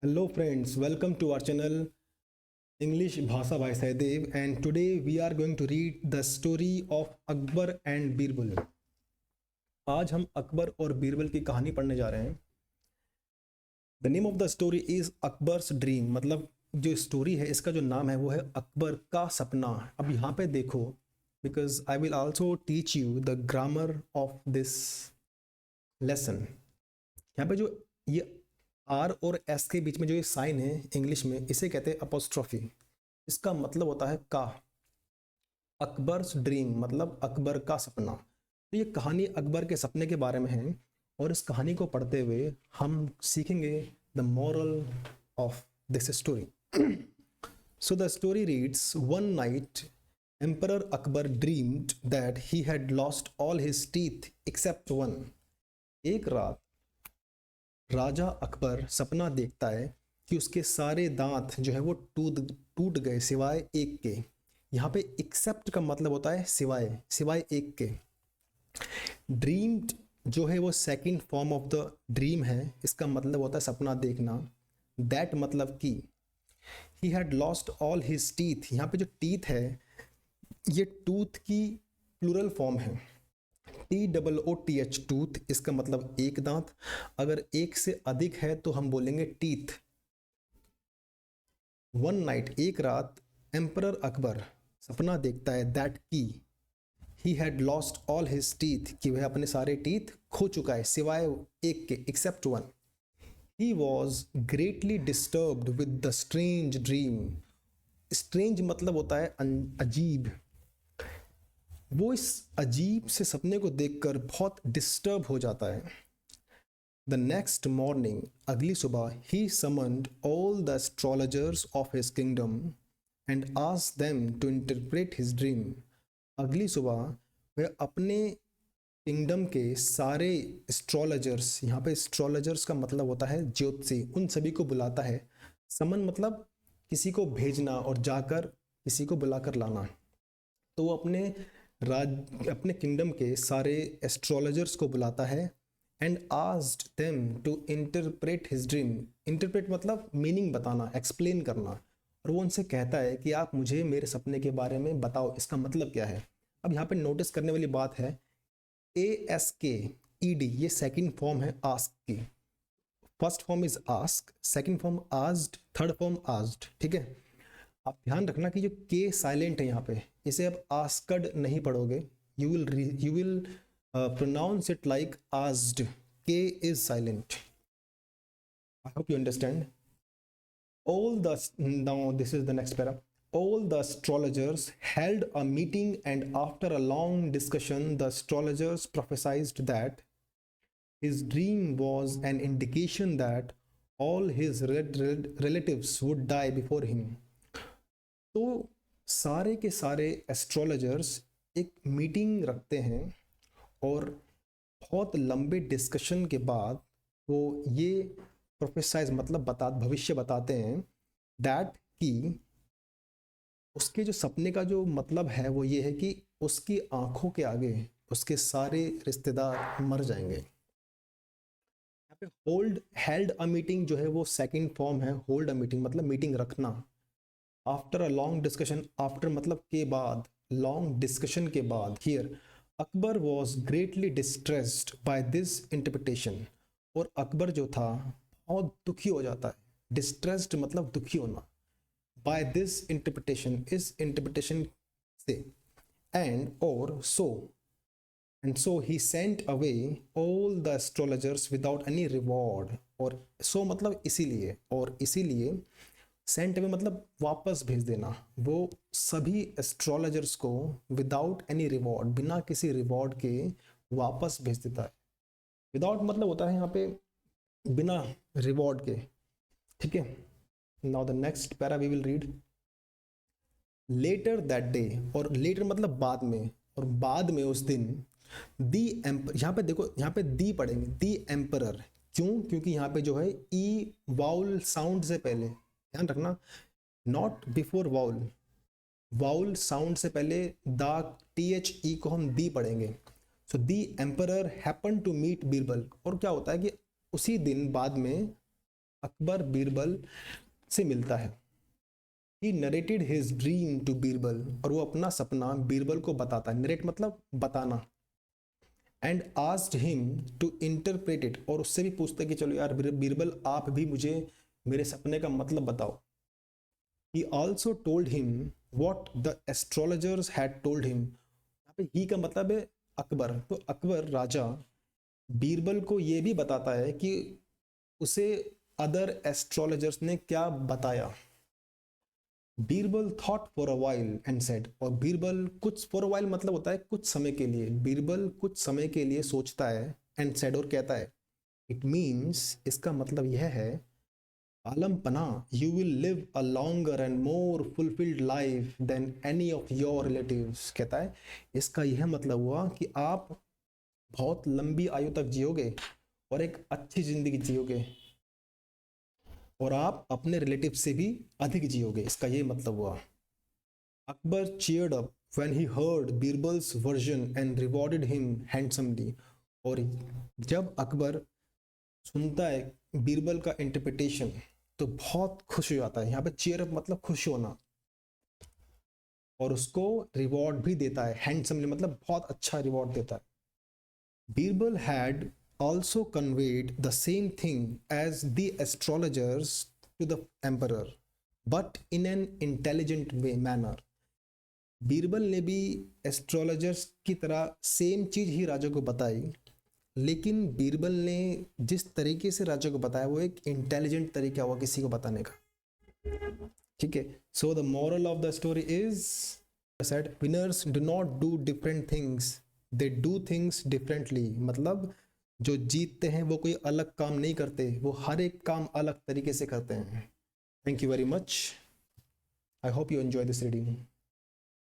Hello friends, welcome to our channel English Bhasa by Saidev, and today we are going to read the story of Akbar and Birbal. आज हम अकबर और बीरबल की कहानी पढ़ने जा रहे हैं. The name of the story is Akbar's dream. मतलब जो स्टोरी है इसका जो नाम है वो है अकबर का सपना. अब यहाँ पे देखो, because I will also teach you the grammar of this lesson. यहाँ पे जो ये आर और एस के बीच में जो ये साइन है इंग्लिश में, इसे कहते हैं अपोस्ट्रोफी. इसका मतलब होता है का. अकबर्स ड्रीम मतलब अकबर का सपना. तो ये कहानी अकबर के सपने के बारे में है, और इस कहानी को पढ़ते हुए हम सीखेंगे the moral of this story. So the story reads, one night emperor Akbar dreamed that he had lost all his teeth except one. एक रात राजा अकबर सपना देखता है कि उसके सारे दांत जो है वो टूट गए सिवाय एक के. यहाँ पे एक्सेप्ट का मतलब होता है सिवाय एक के. ड्रीम्ड जो है वो second form of the dream है. इसका मतलब होता है सपना देखना. दैट मतलब कि he had lost all his teeth. यहाँ पे जो टीथ है ये टूथ की प्लूरल फॉर्म है. TOOTH टूथ, इसका मतलब एक दांत. अगर एक से अधिक है तो हम बोलेंगे टीथ. वन नाइट एक रात एम्परर अकबर सपना देखता है दैट की he had lost all his teeth, कि वह अपने सारे टीथ खो चुका है सिवाय एक के, except one. He was greatly disturbed with the strange dream. Strange मतलब होता है अजीब. वो इस अजीब से सपने को देखकर बहुत डिस्टर्ब हो जाता है. द नेक्स्ट मॉर्निंग, अगली सुबह, he summoned all the astrologers of his kingdom and asked them to interpret his dream. अगली सुबह वह अपने किंगडम के सारे एस्ट्रोलॉजर्स, यहाँ पे एस्ट्रोलॉजर्स का मतलब होता है ज्योतिषी, उन सभी को बुलाता है. समन मतलब किसी को भेजना और जाकर किसी को बुलाकर लाना. तो वो अपने किंगडम के सारे एस्ट्रोलॉजर्स को बुलाता है. And asked them to interpret his dream. Interpret मतलब मीनिंग बताना, एक्सप्लेन करना. और वो उनसे कहता है कि आप मुझे मेरे सपने के बारे में बताओ, इसका मतलब क्या है. अब यहाँ पे नोटिस करने वाली बात है, ASKED ये सेकंड फॉर्म है आस्क की. First form is ask, second form asked, third form asked. ठीक है, आप ध्यान रखना कि जो के साइलेंट है यहाँ पे, इसे आप आस्कड नहीं पढ़ोगे. You will pronounce it like asked. K is silent. I hope you understand. All the now this is the next para. All the astrologers held a meeting, and after a long discussion, the astrologers prophesied that his dream was an indication that all his relatives would die before him. तो सारे के सारे astrologers एक meeting रखते हैं, और बहुत लंबे डिस्कशन के बाद वो ये प्रोफेसाइज मतलब भविष्य बताते हैं दैट कि उसके जो सपने का जो मतलब है वो ये है कि उसकी आंखों के आगे उसके सारे रिश्तेदार मर जाएंगे. यहाँ पे हेल्ड अ मीटिंग जो है वो सेकंड फॉर्म है. होल्ड अ मीटिंग मतलब मीटिंग रखना. After a long discussion, after मतलब के बाद, लॉन्ग डिस्कशन के बाद. Here Akbar was greatly distressed by this interpretation. और अकबर जो था बहुत दुखी हो जाता है. डिस्ट्रेस्ड मतलब दुखी होना. बाय दिस इंटरप्रिटेशन, इस इंटरप्रिटेशन से. And so he sent away all the astrologers without any reward. और सो मतलब इसीलिए, और इसीलिए सेंट अवे मतलब वापस भेज देना. वो सभी एस्ट्रोलॉजर्स को विदाउट एनी रिवॉर्ड, बिना किसी रिवॉर्ड के वापस भेज देता है. विदाउट मतलब होता है यहाँ पे बिना रिवॉर्ड के. ठीक है. Now the next para we will read. Later that day, और लेटर मतलब बाद में, और बाद में उस दिन, दी एम्पर, यहाँ पे देखो, यहाँ पे दी पढ़ेंगे, दी एम्परर. क्यों? क्योंकि यहाँ पे जो है ई वाउल साउंड से पहले, ध्यान रखना, not before vowel. Vowel sound से पहले द THE को हम दी पढ़ेंगे. So the emperor happen to meet Birbal. और क्या होता है कि उसी दिन बाद में अकबर बीरबल से मिलता है। He narrated his dream to Birbal, और वो अपना सपना बीरबल को बताता है। नरेट मतलब बताना। And asked him to interpret it, और उससे भी पूछता है कि चलो यार बीरबल आप भी मुझे मेरे सपने का मतलब बताओ। He also told him what the astrologers had told him। यहाँ पे ही का मतलब है अकबर। तो अकबर राजा बीरबल को ये भी बताता है कि उसे अदर एस्ट्रोलॉजर्स ने क्या बताया। Birbal thought for a while and said, और बीरबल कुछ, फॉर अ वाइल मतलब होता है कुछ समय के लिए। बीरबल कुछ समय के लिए सोचता है, एंड सेड और कहता है। इट मीन्स, इसका मतलब यह है, आलम पना, you will live a longer and more fulfilled life than any of your relatives. कहता है इसका यह मतलब हुआ कि आप बहुत लंबी आयु तक जियोगे और एक अच्छी जिंदगी जियोगे, और आप अपने रिलेटिव से भी अधिक जियोगे, इसका ये मतलब हुआ। Akbar cheered up when he heard Birbal's version and rewarded him handsomely. और जब अकबर सुनता है बीरबल का इंटरप्रिटेशन तो बहुत खुश हो जाता है। यहाँ पे चीयर अप मतलब खुश होना, और उसको रिवॉर्ड भी देता है। हैंडसमली मतलब बहुत अच्छा रिवॉर्ड देता है। Birbal had also conveyed the same thing as the astrologers to the emperor, but in an intelligent way manner। Birbal ने भी एस्ट्रोलॉजर्स की तरह सेम चीज ही राजा को बताई, लेकिन बीरबल ने जिस तरीके से राजा को बताया वो एक इंटेलिजेंट तरीका हुआ किसी को बताने का। ठीक है, so the moral of the story is said winners do not do different things, they do things differently. मतलब जो जीतते हैं वो कोई अलग काम नहीं करते, वो हर एक काम अलग तरीके से करते हैं। Thank you very much. I hope you enjoy this reading.